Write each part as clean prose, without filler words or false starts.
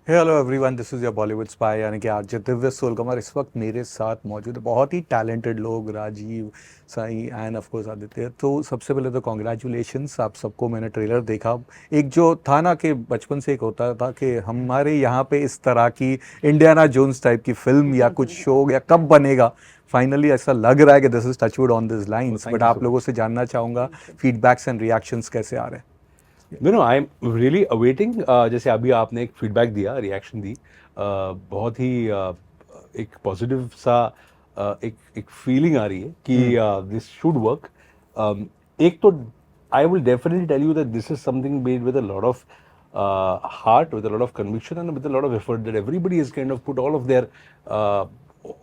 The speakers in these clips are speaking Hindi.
Hello everyone, this is your Bollywood spy यानी कि आरजे दिव्य सोलकमर इस वक्त मेरे साथ मौजूद है। बहुत ही टैलेंटेड लोग, Rajiv, Sai and of course Aditya. तो सबसे पहले तो कॉन्ग्रेचुलेशंस आप सबको। मैंने ट्रेलर देखा, एक जो था ना कि बचपन से एक होता था कि हमारे यहाँ पे इस तरह की इंडियाना जोन्स टाइप की फिल्म या कुछ शो या कब बनेगा। फाइनली ऐसा लग रहा है कि this is touchwood on this lines. Thank but you आप सो लोगों मच। से जानना चाहूँगा फीडबैक्स एंड रिएक्शंस कैसे आ रहे हैं। No I am really awaiting. जैसे अभी आपने एक फीडबैक दिया, रिएक्शन दी, बहुत ही एक पॉजिटिव सा एक फीलिंग आ रही है कि दिस शुड वर्क। एक तो I will definitely tell you that this is something made with a lot of heart, with a lot of conviction, and with a lot of effort that everybody has kind of put all of their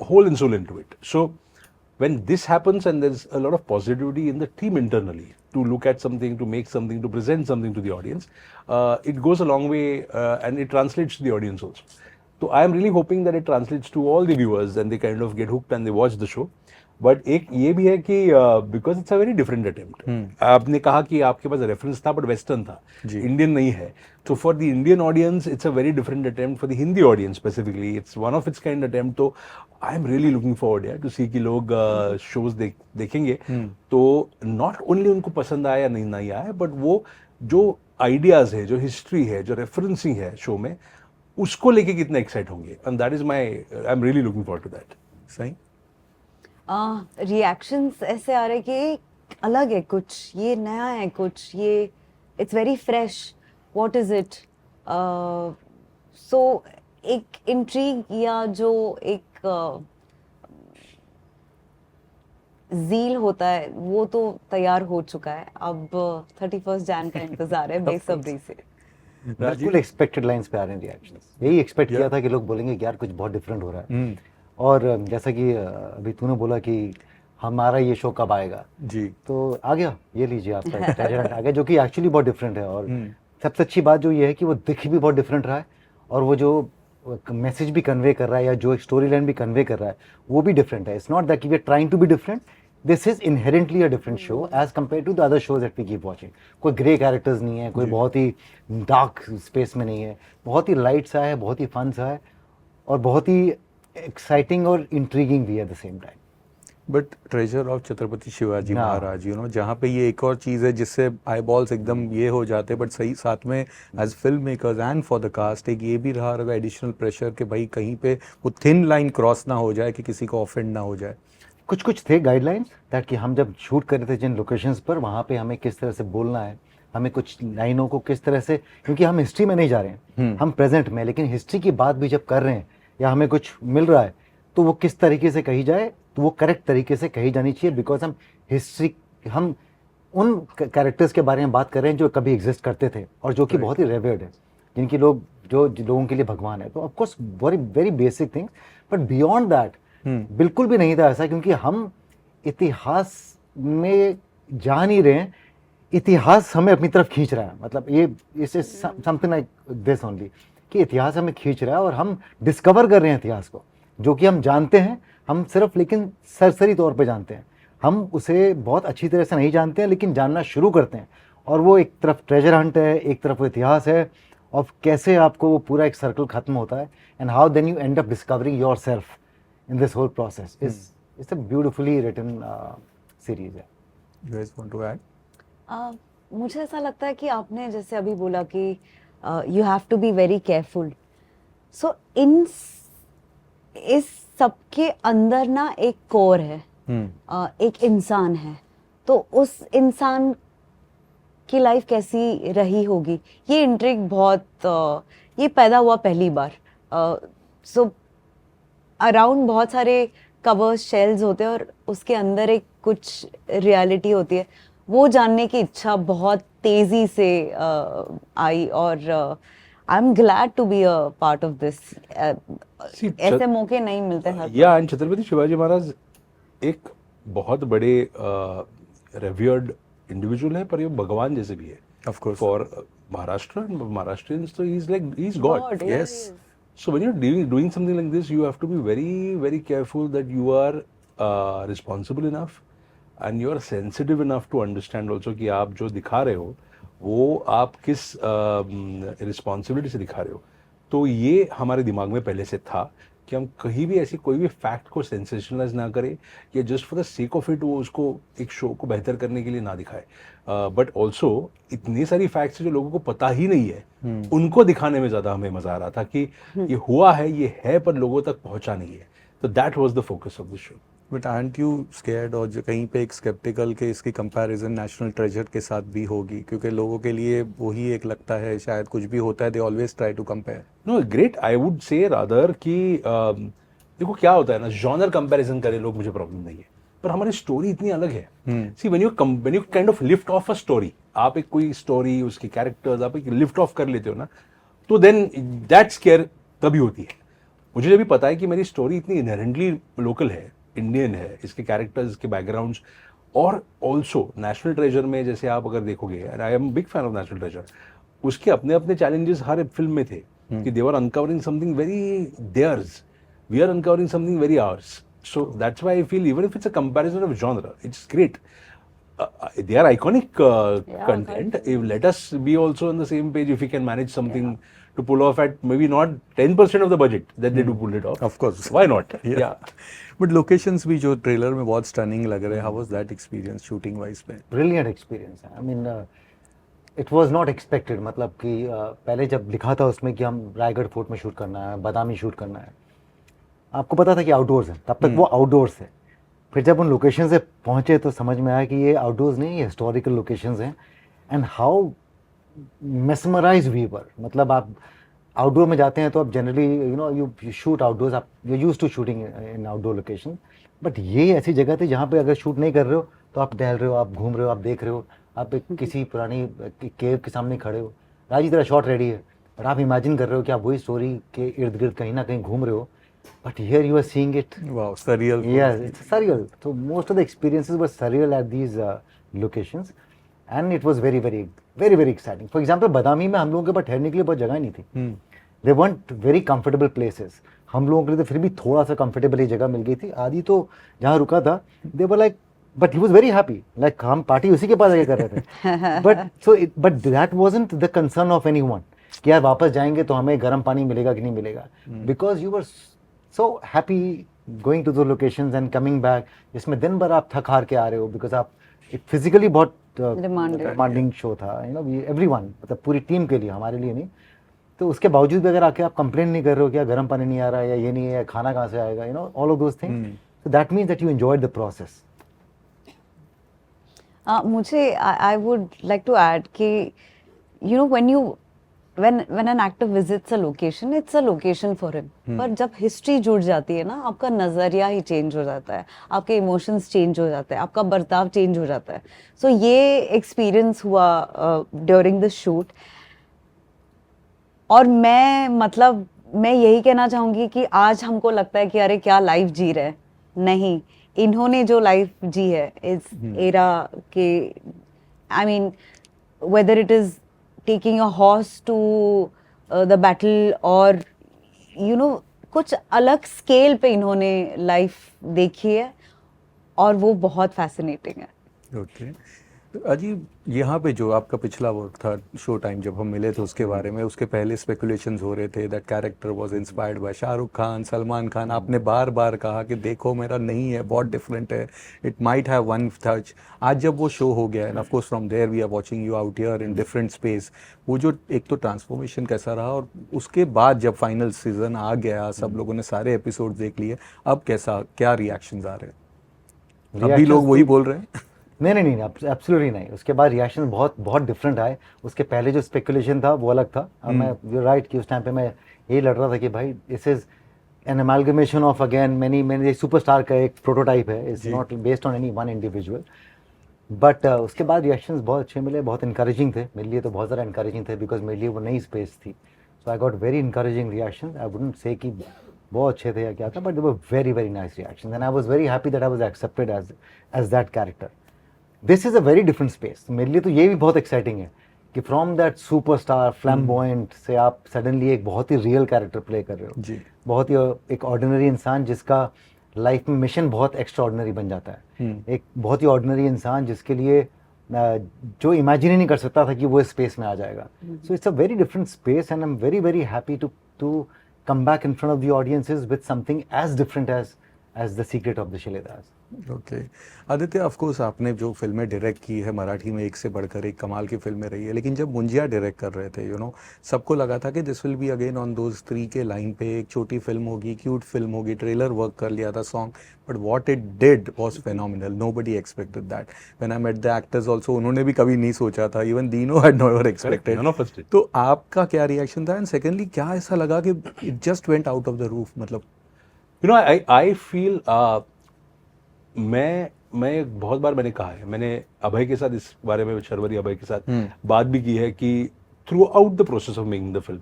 whole and soul into it. So when this happens and there's a lot of positivity in the team internally to look at something, to make something, to present something to the audience, it goes a long way, and it translates to the audience also. So I am really hoping that it translates to all the viewers and they kind of get hooked and they watch the show. But एक ये भी है कि because it's a very different attempt. आपने कहा कि आपके पास रेफरेंस था बट वेस्टर्न था, जी। इंडियन नहीं है। तो for the Indian audience it's a very different attempt, for the Hindi audience specifically it's one of its kind attempt. तो I am really looking forward यार टू सी कि लोग शोज देखेंगे तो नॉट ओनली उनको पसंद आया या नहीं आया, बट वो जो आइडियाज है, जो हिस्ट्री है, जो रेफरेंसिंग है शो में, उसको लेके कितना एक्साइट होंगे। And that is my I am really looking forward to that. सही। रिएक्शंस ऐसे आ रहे कि अलग है कुछ, ये नया है कुछ, ये it's very fresh, what is it. So एक इंट्रीग या जो एक ज़ील होता है वो तो तैयार हो चुका है। अब 31 जैन का इंतजार है बेसब्री से। बिल्कुल एक्सपेक्टेड लाइंस पे आ रहे हैं रिएक्शंस। यही एक्सपेक्ट किया था कि लोग बोलेंगे कि यार कुछ बहुत डिफरेंट हो रहा है। और जैसा कि अभी तूने बोला कि हमारा ये शो कब आएगा, जी। तो आ गया, ये लीजिए आपका ट्रेजर हंट आ गया, जो कि एक्चुअली बहुत डिफरेंट है। और सबसे अच्छी बात जो ये है कि वो दिख भी बहुत डिफरेंट रहा है, और वो जो मैसेज भी कन्वे कर रहा है या जो एक स्टोरी लाइन भी कन्वे कर रहा है वो भी डिफरेंट है। It's not that we are trying to be different, this is inherently a different show as compare to the other shows that we keep watching. कोई ग्रे कैरेक्टर्स नहीं है, कोई बहुत ही डार्क स्पेस में नहीं है, बहुत ही लाइट सा है, बहुत ही फन सा है, और बहुत ही एक्साइटिंग और इंट्रीगिंग भी है at the same time. But treasure of Chhatrapati Shivaji Maharaj, you know, जहाँ पे ये एक और चीज़ है जिससे आई बॉल्स एकदम ये हो जाते हैं, बट सही साथ में as filmmakers and for the cast एक ये भी रहा होगा एडिशनल प्रेशर कि भाई कहीं पे वो थिन लाइन क्रॉस ना हो जाए कि किसी को ऑफेंड ना हो जाए। कुछ थे गाइडलाइंस दैट कि हम जब शूट कर रहे थे जिन लोकेशंस पर, वहाँ पे हमें किस तरह से बोलना है, हमें कुछ लाइनों को किस तरह से, क्योंकि हम हिस्ट्री में नहीं जा रहे हैं, हम प्रेजेंट में, लेकिन हिस्ट्री की बात भी जब कर रहे हैं या हमें कुछ मिल रहा है तो वो किस तरीके से कही जाए, तो वो करेक्ट तरीके से कही जानी चाहिए। बिकॉज हम हिस्ट्री, हम उन कैरेक्टर्स के बारे में बात कर रहे हैं जो कभी एग्जिस्ट करते थे और जो कि बहुत ही रेवर्ड है, जिनकी लोग, जो लोगों के लिए भगवान है। तो of course very very basic things, but beyond that बिल्कुल भी नहीं था ऐसा, क्योंकि हम इतिहास में जा नहीं रहे हैं, इतिहास हमें अपनी तरफ खींच रहा है। मतलब ये इस समथिंग लाइक दिस ओनली, कि इतिहास हमें खींच रहा है और हम डिस्कवर कर रहे हैं इतिहास को, जो कि हम जानते हैं, हम सिर्फ लेकिन सरसरी तौर पे जानते हैं, हम उसे बहुत अच्छी तरह से नहीं जानते हैं, लेकिन जानना शुरू करते हैं। और वो एक तरफ ट्रेजर हंट है, एक तरफ वो इतिहास है, और कैसे आपको वो पूरा एक सर्कल खत्म होता है, and how then you end up discovering yourself in this whole process is it's a beautifully written series. You guys want to add? मुझे ऐसा लगता है कि आपने जैसे अभी बोला कि you have to be very careful. So इस सबके अंदर ना एक कोर है, एक इंसान है। तो उस इंसान की लाइफ कैसी रही होगी, ये इंट्रिग बहुत ये पैदा हुआ पहली बार। सो अराउंड बहुत सारे कवर्स, शेल्स होते हैं और उसके अंदर एक कुछ रियलिटी होती है, वो जानने की इच्छा बहुत तेजी से आई। और I am glad to be a part of this. ऐसे मौके नहीं मिलते हैं। या एंड छत्रपति शिवाजी महाराज एक बहुत बड़े रेवियर्ड इंडिविजुअल है, पर ये भगवान जैसे भी है। Of course. For Maharashtra, Maharashtrians, तो he is God. Yes. So when you're doing something like this, you have to be very, very careful that you are responsible enough and you are sensitive enough to understand also कि आप जो दिखा रहे हो वो आप किस रिस्पॉन्सिबिलिटी से दिखा रहे हो। तो ये हमारे दिमाग में पहले से था कि हम कहीं भी ऐसी कोई भी फैक्ट को सेंसेशनलाइज ना करें या just for the sake of it वो उसको एक शो को बेहतर करने के लिए ना दिखाए, बट ऑल्सो इतनी सारी फैक्ट्स जो लोगों को पता ही नहीं है उनको दिखाने में ज़्यादा हमें मज़ा आ रहा था कि ये हुआ है, ये है, पर लोगों तक पहुंचा नहीं है. तो that was the focus of the show. But aunt you scared, और जो कहीं पे एक स्केप्टिकल के इसकी कंपैरिजन नेशनल ट्रेजर के साथ भी होगी, क्योंकि लोगों के लिए वही एक लगता है शायद कुछ भी होता है they always try to compare. No great, I would say rather कि देखो क्या होता है ना, जॉनर कंपैरिजन करें लोग, मुझे प्रॉब्लम नहीं है, पर हमारी स्टोरी इतनी अलग है. See when you kind of lift of a story, आप एक कोई स्टोरी उसके कैरेक्टर्स आप एक लिफ्ट ऑफ कर लेते हो ना, तो देन दैट स्केयर तभी होती है. मुझे जब भी पता है कि मेरी स्टोरी इतनी इनहेरेंटली लोकल है, इंडियन है, इसके कैरेक्टर्स के बैकग्राउंड्स, और ऑल्सो नेशनल ट्रेजर में जैसे आप अगर देखोगे, and I am big fan of National Treasure, उसके अपने अपने चैलेंजेस हर फिल्म में थे कि they were uncovering something very theirs, we are uncovering something very ours. So that's why I feel even if it's a comparison of genre, it's great. They are iconic content. If let us be also on the same page, if we can manage something to pull off at maybe not 10% of the budget that they do pull it off. Of course. Why not? Yeah. But locations भी जो ट्रेलर में बहुत स्टनिंग लग रहे हैं, how was that experience shooting wise पे? ब्रिलियंट एक्सपीरियंस है. I mean it was not expected. मतलब कि पहले जब लिखा था उसमें कि हम रायगढ़ फोर्ट में शूट करना है, बादामी शूट करना है, आपको पता था कि आउटडोर्स है, तब तक वो आउटडोर्स है. फिर जब उन लोकेशन से पहुंचे तो समझ में आया कि ये आउटडोर्स नहीं, ये हिस्टोरिकल लोकेशंस हैं. And how mesmerise we were. मतलब आप आउटडोर में जाते हैं तो आप जनरली यू शूट आउटडोर्स, आप you used to shooting in outdoor location, but ये ऐसी जगह थी जहाँ पे अगर शूट नहीं कर रहे हो तो आप टहल रहे हो, आप घूम रहे हो, आप देख रहे हो, आप एक किसी पुरानी केव के सामने खड़े हो, राजी तेरा शॉट रेडी है, और आप इमेजिन कर रहे हो कि आप वही स्टोरी के इर्द गिर्द कहीं ना कहीं घूम रहे हो, but here you are seeing it. Wow, surreal. Yes, it's surreal. So most of the experiences were surreal at these locations, and it was very, very, very, very exciting. For example, बादामी में हम लोगों के पास ठहरने के लिए बहुत जगह नहीं थी. They weren't very comfortable places. हम लोगों के लिए तो फिर भी थोड़ा सा comfortable ही जगह मिल गई थी. आदि तो जहाँ रुका था, they were like, but he was very happy. Like हम पार्टी उसी के पास आके कर रहे थे. But that wasn't the concern of anyone. कि यार वापस जाएंगे तो हमें गर्म पानी मिलेगा कि नहीं मिलेगा. Because you were so happy going to the locations and coming back, जिसमें दिन भर आप थक हार के आ रहे हो, because आप फिजिकली बहुत डिमांडिंग शो था, everyone, मतलब पूरी टीम के लिए, हमारे लिए नहीं. तो उसके बावजूद भी अगर आके आप कंप्लेन नहीं कर रहे हो कि गर्म पानी नहीं आ रहा है, या ये नहीं है, खाना कहाँ से आएगा, all of those things. So that means that you enjoyed the process. मुझे I would like to add कि when an actor visits a location, it's a location for him. पर जब हिस्ट्री जुड़ जाती है ना, आपका नज़रिया ही चेंज हो जाता है, आपके इमोशंस चेंज हो जाते हैं, आपका बर्ताव चेंज हो जाता है. सो ये एक्सपीरियंस हुआ ड्यूरिंग द शूट. और मैं यही कहना चाहूँगी कि आज हमको लगता है कि अरे क्या लाइफ जी रहे हैं. नहीं, इन्होंने जो लाइफ जी है इस एरा के, I mean whether it is taking a horse to the battle or कुछ अलग स्केल पे इन्होंने लाइफ देखी है, और वो बहुत फैसिनेटिंग है. ओके अजीब, यहाँ पे जो आपका पिछला वर्क था शो टाइम, जब हम मिले थे उसके बारे में, उसके पहले स्पेकुलेशंस हो रहे थे that character was inspired by Shahrukh Khan, Salman Khan. आपने बार बार कहा कि देखो मेरा नहीं है, बहुत डिफरेंट है, it might have one touch. आज जब वो शो हो गया, and of course from there we are watching you out here in different space, वो जो एक तो ट्रांसफॉर्मेशन कैसा रहा, और उसके बाद जब फाइनल सीजन आ गया, सब लोगों ने सारे एपिसोड देख लिए, अब कैसा, क्या रिएक्शंस आ रहे हैं? अभी लोग वही बोल रहे हैं? नहीं, एब्सोल्युटली नहीं. उसके बाद रिएक्शन बहुत डिफरेंट आए. उसके पहले जो स्पेकुलेशन था वो अलग था. मैं यू राइट कि उस टाइम पे मैं यही लड़ रहा था कि भाई this is an amalgamation of again many superstar का एक प्रोटोटाइप है, it's not based on any one individual. But उसके बाद रिएक्शंस बहुत अच्छे मिले, बहुत इंकरेजिंग थे. मेरे लिए तो बहुत ज़्यादा इंकरेजिंग थे, बिकॉज मेरे लिए वो नई स्पेस थी. So I got very encouraging reaction. I wouldn't say कि बहुत अच्छे थे या क्या था, but they were very very nice reaction, and I was very happy that I was accepted as that character. This is a very different space. मेरे लिए तो ये भी बहुत एक्साइटिंग है कि फ्रॉम दैट सुपरस्टार फ्लैम्बॉयंट से आप सडनली एक बहुत ही रियल कैरेक्टर प्ले कर रहे हो जी. बहुत ही एक ऑर्डिनरी इंसान जिसका लाइफ में मिशन बहुत एक्स्ट्रा ऑर्डिनरी बन जाता है. एक बहुत ही ऑर्डिनरी इंसान जिसके लिए जो इमेजिन ही नहीं कर सकता था कि वो इस स्पेस में आ जाएगा. So it's a very different space, and I am very very happy to to come back in front of the audiences with something as different as The Secret of the Shailedas. Okay Aditya, of course आपने जो फिल्में डायरेक्ट की है मराठी में एक से बढ़कर एक कमाल की फिल्में रही है, लेकिन जब मुंजिया डायरेक्ट कर रहे थे सबको लगा था कि this will be again on those 3 के लाइन पे, एक छोटी फिल्म होगी, क्यूट फिल्म होगी, ट्रेलर वर्क कर लिया था, song, but what it did was phenomenal, nobody expected that. When I met the actors also, उन्होंने भी कभी नहीं सोचा था, even Dino had never expected. None of us did. तो आपका क्या रिएक्शन था, एंड सेकेंडली क्या ऐसा लगा कि it just went out of the roof? मतलब I feel मैं बहुत बार मैंने कहा है, मैंने अभय के साथ इस बारे में, शर्वरी अभय के साथ बात भी की है कि throughout the process of making the film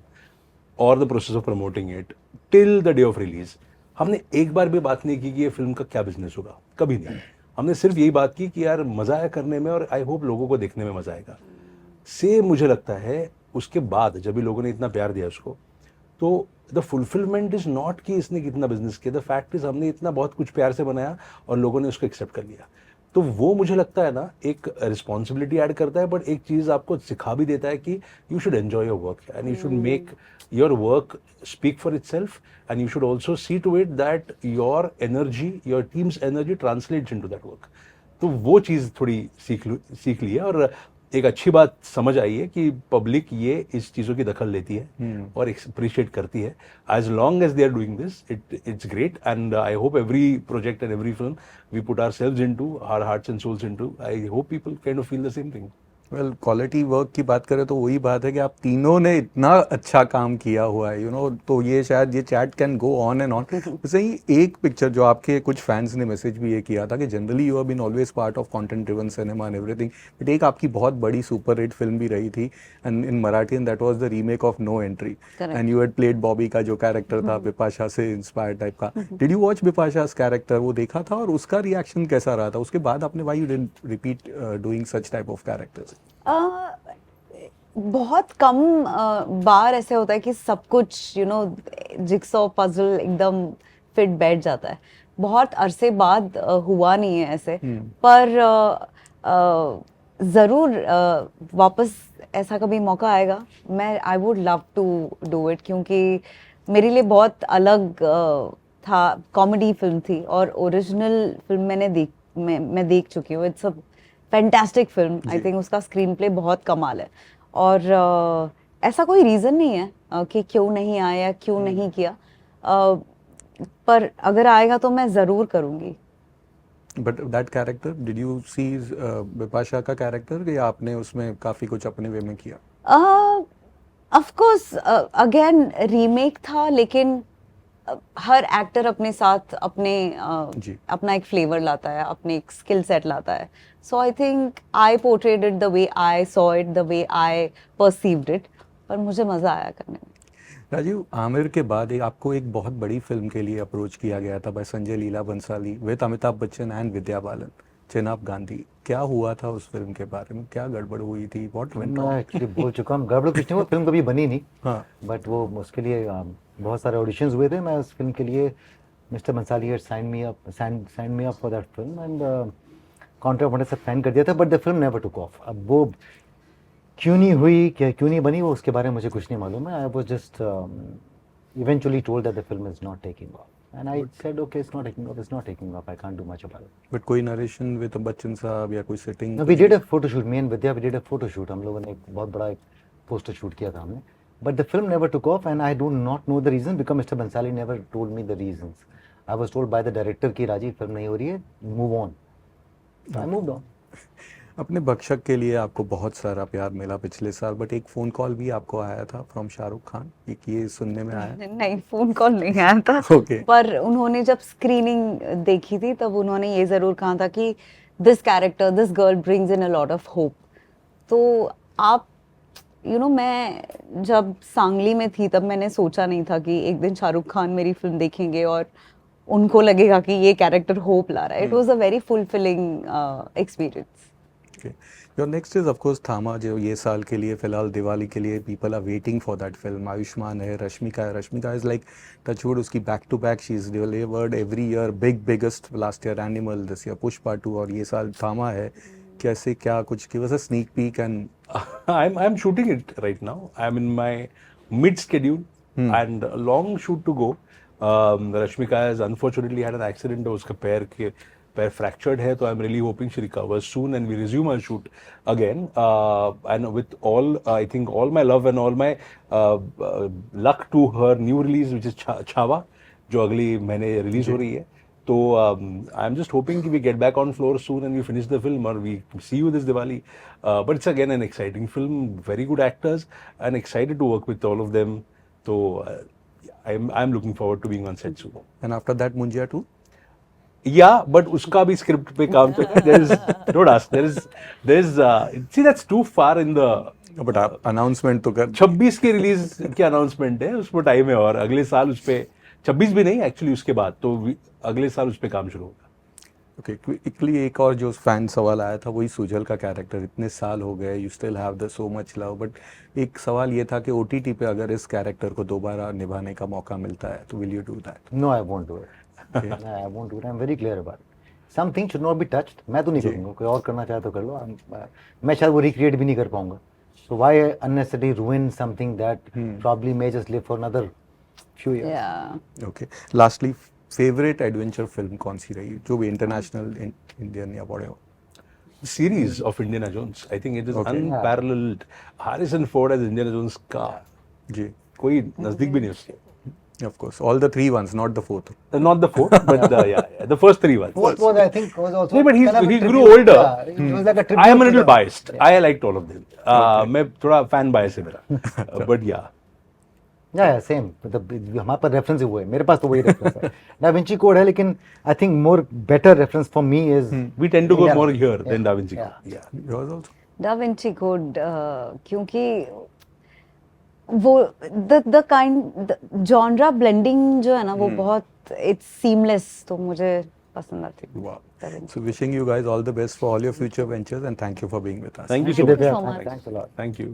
और the process of promoting it till the day of release, हमने एक बार भी बात नहीं की कि ये फिल्म का क्या बिजनेस होगा, कभी नहीं। हमने सिर्फ यही बात की कि यार मजा आया करने में और आई होप लोगों को देखने में मजा आएगा। से मुझे लगता है उसके बाद जब भी लोगों ने इतना प्यार दिया उसको, तो द फुलफिलमेंट इज नॉट कि इसने कितना बिजनेस किया, द फैक्ट इज हमने इतना बहुत कुछ प्यार से बनाया और लोगों ने उसको एक्सेप्ट कर लिया। तो वो मुझे लगता है ना एक रिस्पॉन्सिबिलिटी ऐड करता है, बट एक चीज आपको सिखा भी देता है कि you should enjoy your work and you should make your work speak for itself and you should also see to it that your energy, your team's energy translates into that work. तो वो चीज़ थोड़ी सीख ली है और एक अच्छी बात समझ आई है कि पब्लिक ये इस चीज़ों की दखल लेती है और अप्रिशिएट करती है। As long as they are doing this, it's great and I hope every project and every film we put ourselves into, our hearts and souls into, I hope people kind of feel the same thing. Well, quality work की बात करें तो वही बात है कि आप तीनों ने इतना अच्छा काम किया हुआ है तो ये शायद ये chat can go on and on. वैसे ही एक पिक्चर जो आपके कुछ फैंस ने मैसेज भी ये किया था कि generally you have been always part of content driven cinema and everything, but एक आपकी बहुत बड़ी सुपर हिट फिल्म भी रही थी and in Marathi, and that was the remake of No Entry, and you had played Bobby का जो कैरेक्टर था बिपाशा से इंस्पायर्ड टाइप का। Did you watch Bipasha's character? वो देखा था और उसका रिएक्शन कैसा रहा था? उसके बाद आपने why you didn't repeat doing such type of characters? बहुत कम बार ऐसे होता है कि सब कुछ जिक्सॉ पजल एकदम फिट बैठ जाता है। बहुत अरसे बाद हुआ नहीं है ऐसे, पर ज़रूर वापस ऐसा कभी मौका आएगा, मैं I would love to do it, क्योंकि मेरे लिए बहुत अलग था। कॉमेडी फिल्म थी और ओरिजिनल फिल्म मैं देख चुकी हूँ। It's a fantastic film, I think उसका स्क्रीन प्ले बहुत कमाल है और ऐसा कोई रीज़न नहीं है कि क्यों नहीं आया, क्यों नहीं किया, पर अगर आएगा तो मैं ज़रूर करूँगी। But that character, did you see Bipasha का कैरेक्टर, कि आपने उसमें काफ़ी कुछ अपने वे में किया? ऑफ कोर्स अगेन रीमेक था, लेकिन हर एक्टर अपने साथ अपना एक फ्लेवर लाता है, अपने एक स्किल सेट लाता है। So I think I portrayed it the way I saw it, the way I perceived it, पर मुझे मज़ा आया करने में। राजीव, आमिर के बाद आपको एक बहुत बड़ी फिल्म के लिए अप्रोच किया गया था by Sanjay Leela Bhansali with Amitabh Bachchan and Vidya Balan, Chinab Gandhi. क्या हुआ था उस फिल्म के बारे में? क्या गड़बड़ हुई थी? What went wrong? मैं एक्चुअली बोल चुका हूँ, गड़बड़ कुछ नहीं हुआ, फिल्म कभी बनी नहीं। हाँ, बट वो उसके लिए बहुत सारे ऑडिशंस हुए थे। मैं उस फिल्म के लिए, mister Bhansali had sign me up for that film and contract मैंने सब साइन कर दिया था, but the film never took off. अब वो क्यों नहीं हुई, क्यों नहीं बनी, वो उसके बारे में मुझे कुछ नहीं मालूम है। I was just eventually told that the film is not taking off and I said okay, it's not taking off, I can't do much about it. But कोई नरेशन विद बच्चन साहब या कोई setting? We did a photo shoot, me and Vidya, we did a photo shoot. हम लोगों ने एक बहुत बड़ा एक पोस्टर शूट किया था हमने, but the film never took off and I do not know the reason, because mister Bhansali never told me the reasons. I was told by the director कि राजीव फिल्म नहीं हो रही है, move on. I moved on. अपने भक्षक के लिए आपको बहुत सारा प्यार मिला पिछले साल, बट एक फ़ोन कॉल भी आपको आया था फ्रॉम शाहरुख खान, ये सुनने में आया? नहीं, फोन कॉल नहीं आया था। Okay. पर उन्होंने जब स्क्रीनिंग देखी थी तब उन्होंने ये ज़रूर कहा था कि this character, this girl brings in a lot of hope. तो आप मैं जब सांगली में थी तब मैंने सोचा नहीं था कि एक दिन शाहरुख खान मेरी फिल्म देखेंगे और उनको लगेगा कि ये कैरेक्टर होप ला रहा है। It was a very fulfilling experience. Your next is of course थामा, जो ये साल के लिए फिलहाल दिवाली के लिए people are waiting for that film. Ayushmann है, रश्मिका इज लाइक टचवुड, उसकी back to back she is delivered every year, biggest last year Animal, this year Pushpa 2 और ये साल थामा है। कैसे, क्या कुछ give us a sneak peek? And I'm shooting it right now. I'm in my mid schedule. and a long shoot to go. Rashmika has unfortunately had an accident. उसका पैर fractured है, तो I'm really hoping she recovers soon and we resume our shoot again. And with all, I think all my love and all my luck to her new release, which is Chhawa, जो अगली महीने release हो रही है. So I'm just hoping कि we get back on floor soon and we finish the film or we see you this Diwali. But it's again an exciting film, very good actors, and excited to work with all of them. So I'm looking forward to being on set soon. And after that, Munjia 2? Yeah, but उसका भी script पे काम चल रहा है. There is, don't ask. There is. See, that's too far in the. But आप अनाउंसमेंट तो कर 26 की रिलीज की अनाउंसमेंट है, उसमें टाइम है और अगले साल उस पे 26 भी नहीं एक्चुअली उसके बाद तो अगले साल उस पे काम शुरू होगा. ओके क्विकली एक और जो फैन सवाल आया था वही सुजल का कैरेक्टर, इतने साल हो गए, you still have the so much love, but एक सवाल ये था कि ओटीटी पे अगर इस कैरेक्टर को दोबारा निभाने का मौका मिलता है तो will you do that? No, I won't do it. I won't do it. I'm very clear about it. Something should not be touched. मैं तो नहीं करूँगा, कोई और करना चाहे तो कर लो. मैं शायद वो रिक्रिएट भी नहीं कर पाऊंगा. So why unnecessarily ruin something that probably may just live for another few years? Yeah. Okay lastly favourite adventure film कौन सी रही जो भी इंटरनेशनल इंडियन या बड़े हो? Series of Indiana Jones. I think it is unparalleled. Harrison Ford as Indiana Jones का जी कोई नजदीक भी नहीं उसके. Of course all the 3 ones, not the 4th. Not the fourth, but the first three ones. What was I think was also. No, but kind of a he tribute, grew older. yeah, it was like a tribute I am a to little the- biased. I liked all of them. मैं थोड़ा fan bias है मेरा. But yeah. Yeah, same. हमारे पास रेफरेंस ही वो है, मेरे पास तो वही रेफरेंस है. डा विंची कोड है, लेकिन I think more better reference for me is We tend to go Indiana. more here than Yeah. Da Vinci. Yeah. Yeah. Yours also? Da Vinci Code क्योंकि वो द काइंड जॉनरा ब्लेंडिंग जो है ना वो बहुत इट्स सीमलेस, तो मुझे पसंद आती है. Wow. Da Vinci. So wishing you guys all the best for all your future ventures and thank you for being with us. Thank you Thank so you, much. Divya. so much. Thanks a lot. Thank you.